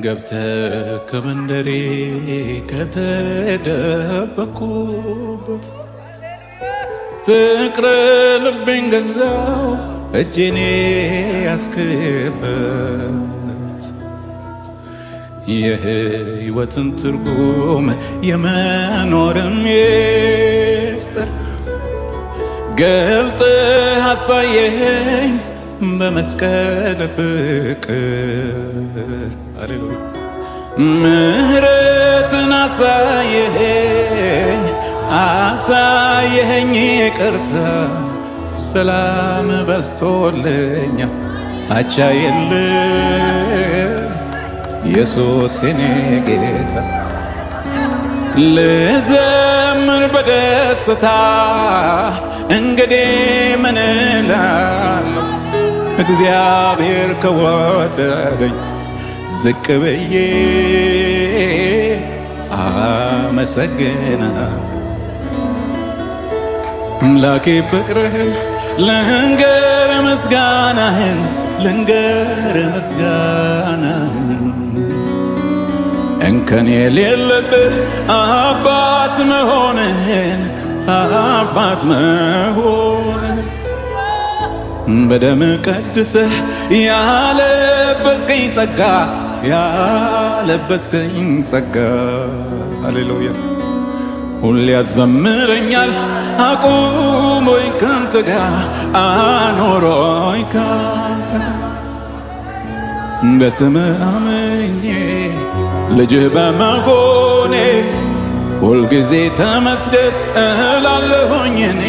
ገብተህ ከመንደሬ ከተደበኩበት ፍቅር ልቤን ገዛው እጄኔ ያስክበት የህይወትን ትርጉም የመኖርን ሚስጥር ገልጠህ አሳየኸኝ በመስቀል ፍቅር ሃሌሉያ ምህረትን አሳየኸኝ ይቅርታ ሰላም በዝቶልኛ አቻ የለም ኢየሱስ የኔ ጌታ ልዘምር በደስታ እንግዲህ ምን እላለሁ እግዚአብሔር ከወደደኝ ዝቅ ብዬ አመሰግናለሁ አምላኬ ፍቅርህን ልንገር ምስጋናህን እንከን የሌለብህ አባት መሆንህን በደም ቀድሰህ ያለበስከኝ ጸጋ ሃሌሉያ ሁሌ ያዘምረኛል አቁሞኝ ካንተ ጋር አኖሮኝ ካንተ ጋር በስምህ አምኜ ልጅህ በመሆኔ ሁልጊዜ ተመስገን እላለሁኝ እኔ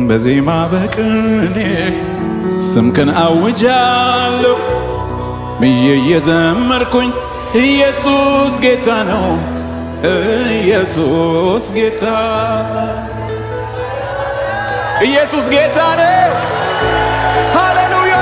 በዜማ በቅኔ ስምክን አውጃለሁ ብዬ እየዘመርኩኝ ኢየሱስ ጌታ ነው ኢየሱስ ጌታ ነው ሃሌሉያ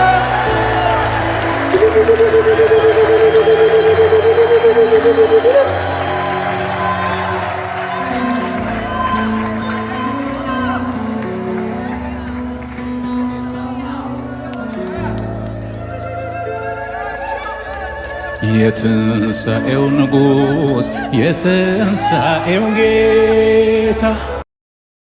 የትንሣኤው ንጉሥ የትንሣኤው ጌታ